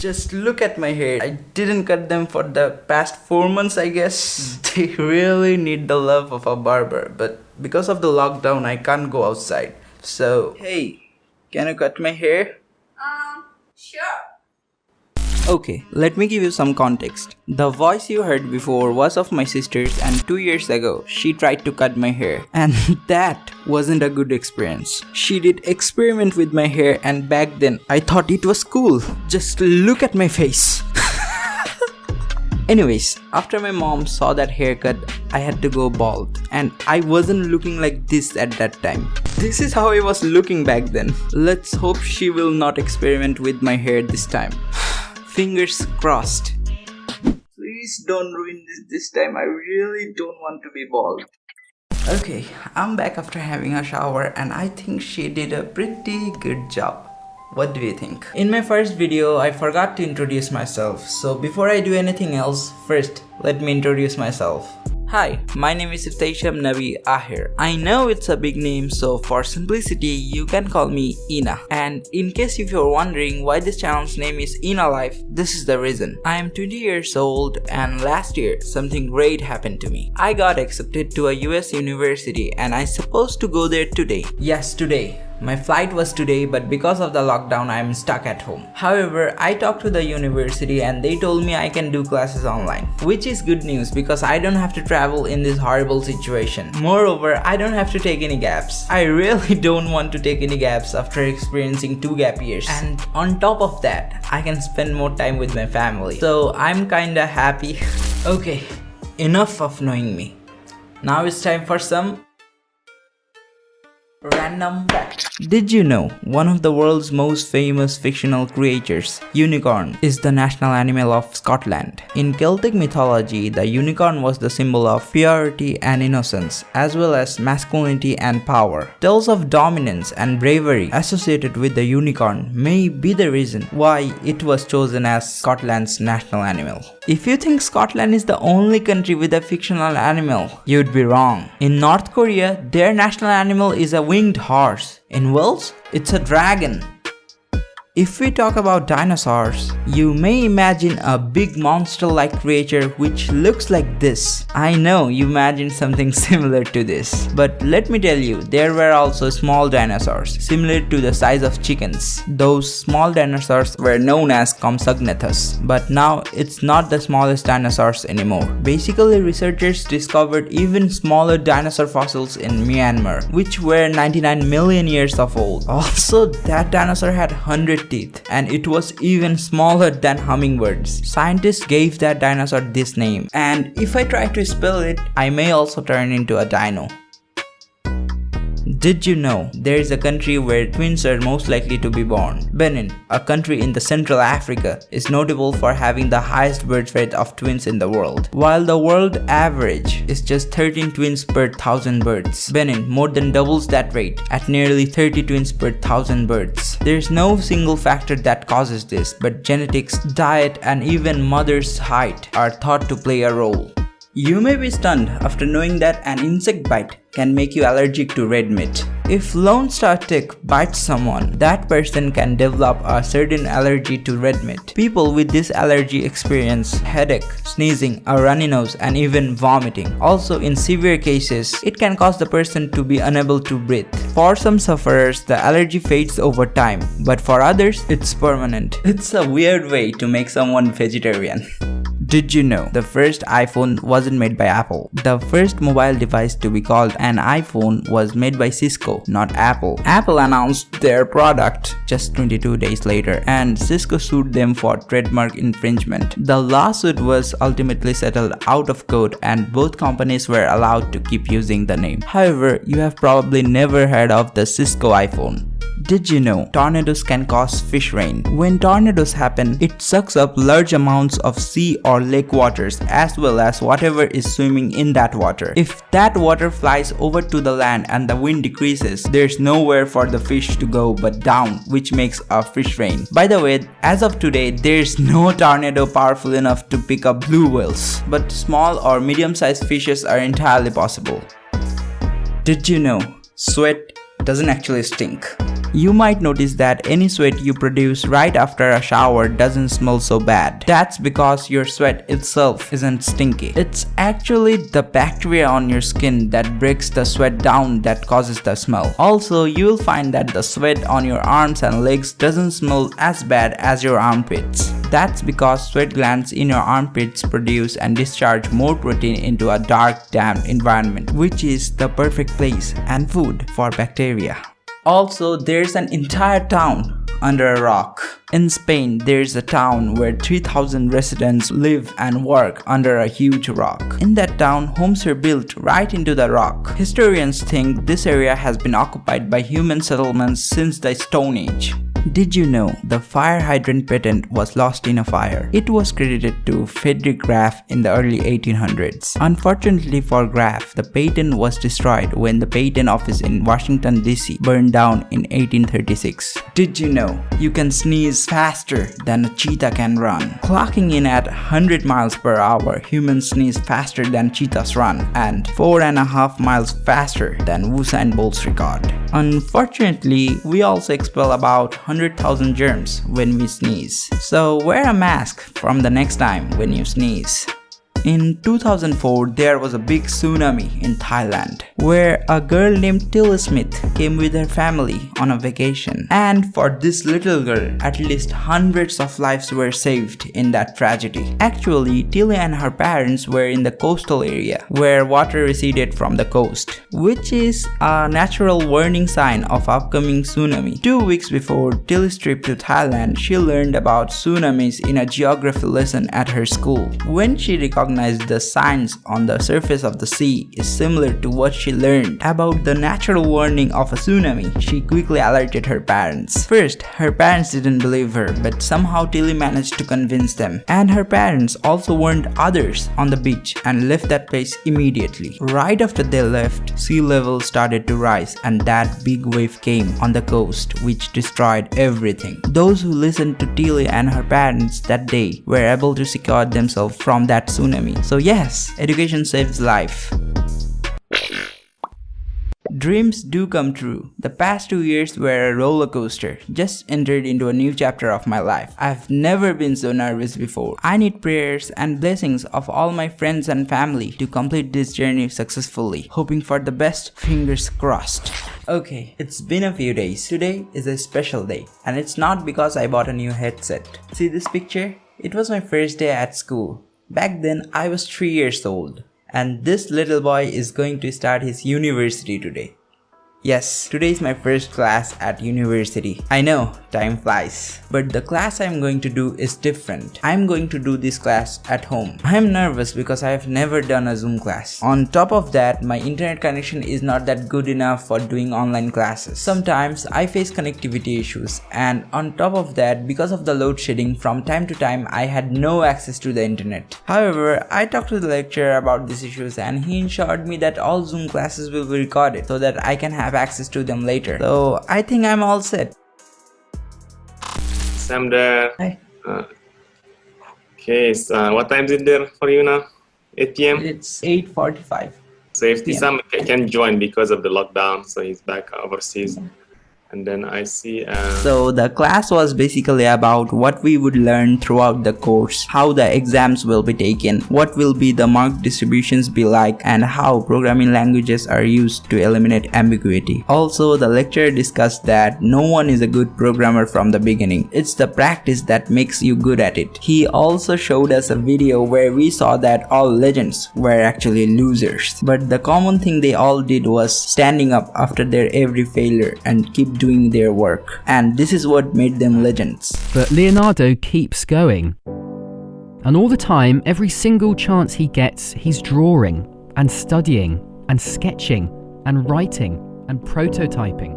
Just look at my hair. I didn't cut them for the past 4 months, I guess. They really need the love of a barber, but because of the lockdown, I can't go outside. So, hey, can you cut my hair? Sure. Okay, let me give you some context. The voice you heard before was of my sister's, and 2 years ago, she tried to cut my hair. And that wasn't a good experience. She did experiment with my hair, and back then, I thought it was cool. Just look at my face. Anyways, after my mom saw that haircut, I had to go bald. And I wasn't looking like this at that time. This is how I was looking back then. Let's hope she will not experiment with my hair this time. Fingers crossed. Please don't ruin this time. I really don't want to be bald. Okay, I'm back after having a shower and I think she did a pretty good job. What do you think? In my first video, I forgot to introduce myself. So before I do anything else, first, let me introduce myself. Hi, my name is Iftisham Nabi Ahir. I know it's a big name, so for simplicity, you can call me Ina. And in case if you're wondering why this channel's name is INALIFE, this is the reason. I am 20 years old and last year, something great happened to me. I got accepted to a US university and I'm supposed to go there today. Yes, today. My flight was today, but because of the lockdown, I am stuck at home. However, I talked to the university and they told me I can do classes online, which is good news because I don't have to travel in this horrible situation. Moreover, I don't have to take any gaps. I really don't want to take any gaps after experiencing 2 gap years. And on top of that, I can spend more time with my family. So I'm kinda happy. Okay, enough of knowing me. Now it's time for some random fact. Did you know one of the world's most famous fictional creatures, unicorn, is the national animal of Scotland? In Celtic mythology, the unicorn was the symbol of purity and innocence, as well as masculinity and power. Tales of dominance and bravery associated with the unicorn may be the reason why it was chosen as Scotland's national animal. If you think Scotland is the only country with a fictional animal, you'd be wrong. In North Korea, their national animal is a winged horse. In Wales, it's a dragon. If we talk about dinosaurs, you may imagine a big monster-like creature which looks like this. I know you imagine something similar to this. But let me tell you, there were also small dinosaurs, similar to the size of chickens. Those small dinosaurs were known as Compsognathus. But now, it's not the smallest dinosaurs anymore. Basically, researchers discovered even smaller dinosaur fossils in Myanmar, which were 99 million years of old. Also, that dinosaur had 100 teeth, and it was even smaller than hummingbirds. Scientists gave that dinosaur this name, and if I try to spell it, I may also turn into a dino. Did you know there is a country where twins are most likely to be born? Benin, a country in the Central Africa, is notable for having the highest birth rate of twins in the world. While the world average is just 13 twins per 1,000 births, Benin more than doubles that rate at nearly 30 twins per 1,000 births. There is no single factor that causes this, but genetics, diet, and even mother's height are thought to play a role. You may be stunned after knowing that an insect bite can make you allergic to red meat. If Lone Star tick bites someone, that person can develop a certain allergy to red meat. People with this allergy experience headache, sneezing, a runny nose, and even vomiting. Also, in severe cases, it can cause the person to be unable to breathe. For some sufferers, the allergy fades over time, but for others, it's permanent. It's a weird way to make someone vegetarian. Did you know the first iPhone wasn't made by Apple? The first mobile device to be called an iPhone was made by Cisco, not Apple. Apple announced their product just 22 days later, and Cisco sued them for trademark infringement. The lawsuit was ultimately settled out of court and both companies were allowed to keep using the name. However, you have probably never heard of the Cisco iPhone. Did you know tornadoes can cause fish rain? When tornadoes happen, it sucks up large amounts of sea or lake waters as well as whatever is swimming in that water. If that water flies over to the land and the wind decreases, there's nowhere for the fish to go but down, which makes a fish rain. By the way, as of today, there's no tornado powerful enough to pick up blue whales, but small or medium-sized fishes are entirely possible. Did you know sweat doesn't actually stink? You might notice that any sweat you produce right after a shower doesn't smell so bad. That's because your sweat itself isn't stinky. It's actually the bacteria on your skin that breaks the sweat down that causes the smell. Also, you'll find that the sweat on your arms and legs doesn't smell as bad as your armpits. That's because sweat glands in your armpits produce and discharge more protein into a dark, damp environment, which is the perfect place and food for bacteria. Also, there's an entire town under a rock. In Spain, there's a town where 3,000 residents live and work under a huge rock. In that town, homes are built right into the rock. Historians think this area has been occupied by human settlements since the Stone Age. Did you know the fire hydrant patent was lost in a fire? It was credited to Friedrich Graf in the early 1800s. Unfortunately for Graf, the patent was destroyed when the patent office in Washington DC burned down in 1836. Did you know you can sneeze faster than a cheetah can run? Clocking in at 100 miles per hour, humans sneeze faster than cheetahs run and 4.5 miles faster than Usain Bolt's record. Unfortunately, we also expel about 100,000 germs when we sneeze. So wear a mask from the next time when you sneeze. In 2004, there was a big tsunami in Thailand where a girl named Tilly Smith came with her family on a vacation. And for this little girl, at least hundreds of lives were saved in that tragedy. Actually, Tilly and her parents were in the coastal area where water receded from the coast, which is a natural warning sign of upcoming tsunami. 2 weeks before Tilly's trip to Thailand, she learned about tsunamis in a geography lesson at her school. When she recognized the signs on the surface of the sea is similar to what she learned about the natural warning of a tsunami, she quickly alerted her parents. First, her parents didn't believe her, but somehow Tilly managed to convince them. And her parents also warned others on the beach and left that place immediately. Right after they left, sea level started to rise and that big wave came on the coast, which destroyed everything. Those who listened to Tilly and her parents that day were able to secure themselves from that tsunami. So yes, education saves life. Dreams do come true. The past 2 years were a roller coaster. Just entered into a new chapter of my life. I've never been so nervous before. I need prayers and blessings of all my friends and family to complete this journey successfully. Hoping for the best, fingers crossed. Okay, it's been a few days. Today is a special day, and it's not because I bought a new headset. See this picture? It was my first day at school. Back then, I was 3 years old, and this little boy is going to start his university today. Yes, today is my first class at university. I know, time flies. But the class I'm going to do is different. I'm going to do this class at home. I'm nervous because I have never done a Zoom class. On top of that, my internet connection is not that good enough for doing online classes. Sometimes I face connectivity issues, and on top of that, because of the load shedding, from time to time I had no access to the internet. However, I talked to the lecturer about these issues and he assured me that all Zoom classes will be recorded so that I can have access to them later. So I think I'm all set. Sam there. Hi. Okay, so what time is it there for you now? 8 p.m.? It's 8:45. So if Sam can join because of the lockdown, so he's back overseas. And then I see... So the class was basically about what we would learn throughout the course, how the exams will be taken, what will be the mark distributions be like, and how programming languages are used to eliminate ambiguity. Also, the lecturer discussed that no one is a good programmer from the beginning. It's the practice that makes you good at it. He also showed us a video where we saw that all legends were actually losers. But the common thing they all did was standing up after their every failure and keep doing their work, and this is what made them legends. But Leonardo keeps going. And all the time, every single chance he gets, he's drawing and studying and sketching and writing and prototyping.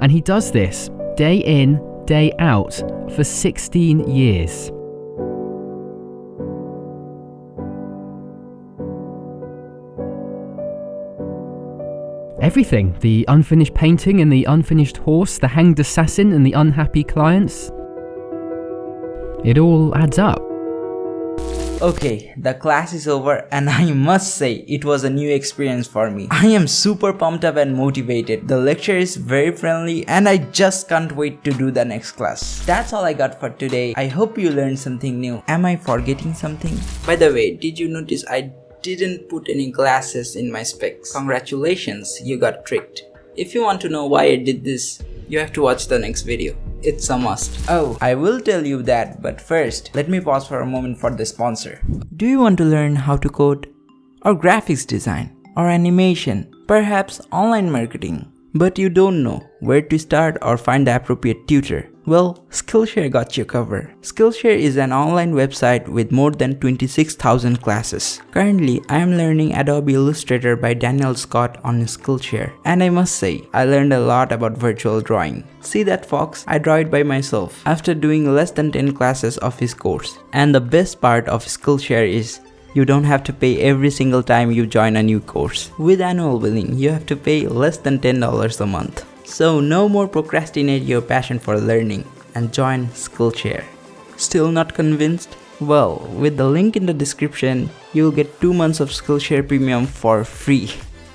And he does this day in, day out for 16 years. Everything, the unfinished painting and the unfinished horse, the hanged assassin and the unhappy clients, it all adds up. Okay, the class is over and I must say it was a new experience for me. I am super pumped up and motivated. The lecture is very friendly and I just can't wait to do the next class. That's all I got for today. I hope you learned something new. Am I forgetting something? By the way, did you notice I didn't put any glasses in my specs? Congratulations, you got tricked. If you want to know why I did this, you have to watch the next video. It's a must. Oh, I will tell you that, but first, let me pause for a moment for the sponsor. Do you want to learn how to code? Or graphics design? Or animation? Perhaps online marketing? But you don't know where to start or find the appropriate tutor? Well, Skillshare got you covered. Skillshare is an online website with more than 26,000 classes. Currently, I am learning Adobe Illustrator by Daniel Scott on Skillshare. And I must say, I learned a lot about virtual drawing. See that fox? I draw it by myself after doing less than 10 classes of his course. And the best part of Skillshare is, you don't have to pay every single time you join a new course. With annual billing, you have to pay less than $10 a month. So no more procrastinate your passion for learning and join Skillshare. Still not convinced? Well, with the link in the description, you will get 2 months of Skillshare Premium for free.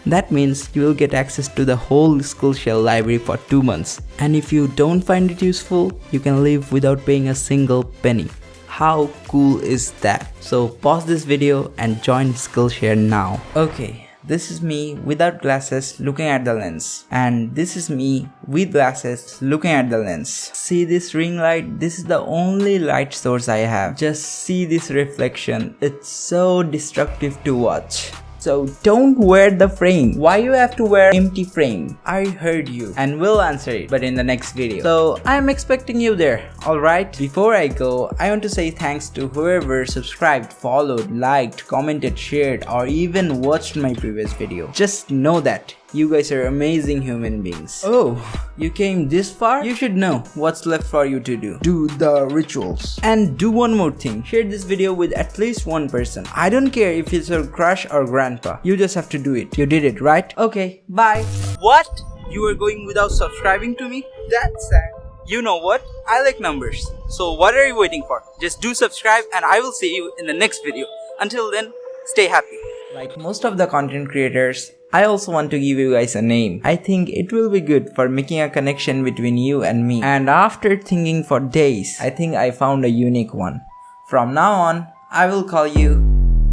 That means you will get access to the whole Skillshare library for 2 months. And if you don't find it useful, you can leave without paying a single penny. How cool is that? So pause this video and join Skillshare now. Okay, this is me without glasses looking at the lens. And this is me with glasses looking at the lens. See this ring light? This is the only light source I have. Just see this reflection. It's so destructive to watch. So don't wear the frame. Why you have to wear empty frame? I heard you and will answer it, but in the next video. So I'm expecting you there, alright? Before I go, I want to say thanks to whoever subscribed, followed, liked, commented, shared, or even watched my previous video. Just know that you guys are amazing human beings. Oh, you came this far? You should know what's left for you to do. Do the rituals. And do one more thing. Share this video with at least one person. I don't care if it's your crush or grandpa. You just have to do it. You did it, right? Okay, bye. What? You are going without subscribing to me? That's sad. You know what? I like numbers. So what are you waiting for? Just do subscribe and I will see you in the next video. Until then, stay happy. Like most of the content creators, I also want to give you guys a name. I think it will be good for making a connection between you and me. And after thinking for days, I think I found a unique one. From now on, I will call you